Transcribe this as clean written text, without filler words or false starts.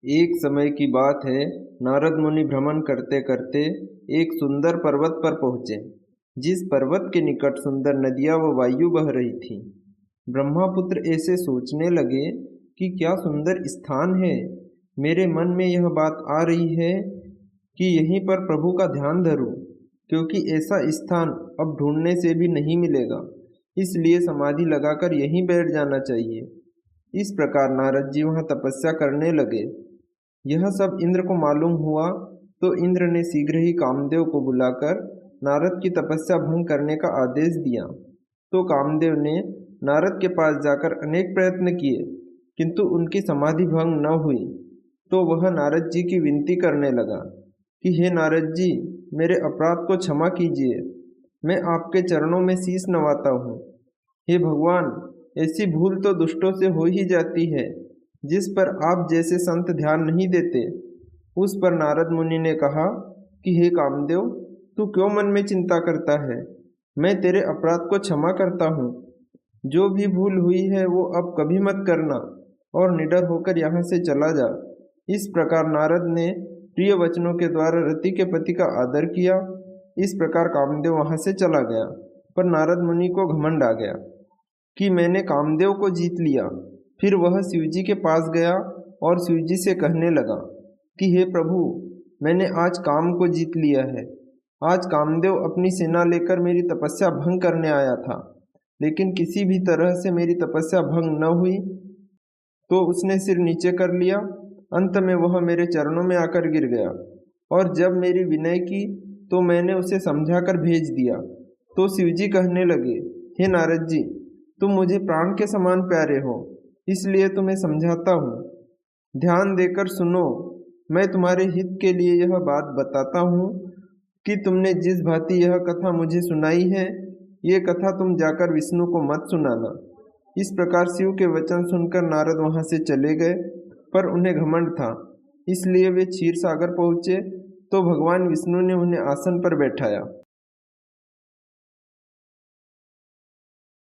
एक समय की बात है, नारद मुनि भ्रमण करते करते एक सुंदर पर्वत पर पहुँचे, जिस पर्वत के निकट सुंदर नदियाँ व वायु बह रही थी। ब्रह्मपुत्र ऐसे सोचने लगे कि क्या सुंदर स्थान है। मेरे मन में यह बात आ रही है कि यहीं पर प्रभु का ध्यान धरूं, क्योंकि ऐसा स्थान अब ढूंढने से भी नहीं मिलेगा। इसलिए समाधि लगाकर यहीं बैठ जाना चाहिए। इस प्रकार नारद जी वहाँ तपस्या करने लगे। यह सब इंद्र को मालूम हुआ तो इंद्र ने शीघ्र ही कामदेव को बुलाकर नारद की तपस्या भंग करने का आदेश दिया। तो कामदेव ने नारद के पास जाकर अनेक प्रयत्न किए, किंतु उनकी समाधि भंग न हुई। तो वह नारद जी की विनती करने लगा कि हे नारद जी, मेरे अपराध को क्षमा कीजिए। मैं आपके चरणों में शीश नवाता हूँ। हे भगवान, ऐसी भूल तो दुष्टों से हो ही जाती है, जिस पर आप जैसे संत ध्यान नहीं देते। उस पर नारद मुनि ने कहा कि हे कामदेव, तू क्यों मन में चिंता करता है? मैं तेरे अपराध को क्षमा करता हूँ। जो भी भूल हुई है वो अब कभी मत करना और निडर होकर यहाँ से चला जा। इस प्रकार नारद ने प्रिय वचनों के द्वारा रति के पति का आदर किया। इस प्रकार कामदेव वहाँ से चला गया। पर नारद मुनि को घमंड आ गया कि मैंने कामदेव को जीत लिया। फिर वह शिवजी के पास गया और शिवजी से कहने लगा कि हे प्रभु, मैंने आज काम को जीत लिया है। आज कामदेव अपनी सेना लेकर मेरी तपस्या भंग करने आया था, लेकिन किसी भी तरह से मेरी तपस्या भंग न हुई, तो उसने सिर नीचे कर लिया। अंत में वह मेरे चरणों में आकर गिर गया, और जब मेरी विनय की तो मैंने उसे समझाकर भेज दिया। तो शिवजी कहने लगे, हे नारद जी, तुम मुझे प्राण के समान प्यारे हो, इसलिए तुम्हें समझाता हूँ। ध्यान देकर सुनो। मैं तुम्हारे हित के लिए यह बात बताता हूँ कि तुमने जिस भांति यह कथा मुझे सुनाई है, ये कथा तुम जाकर विष्णु को मत सुनाना। इस प्रकार शिव के वचन सुनकर नारद वहाँ से चले गए, पर उन्हें घमंड था, इसलिए वे क्षीर सागर पहुँचे तो भगवान विष्णु ने उन्हें आसन पर बैठाया।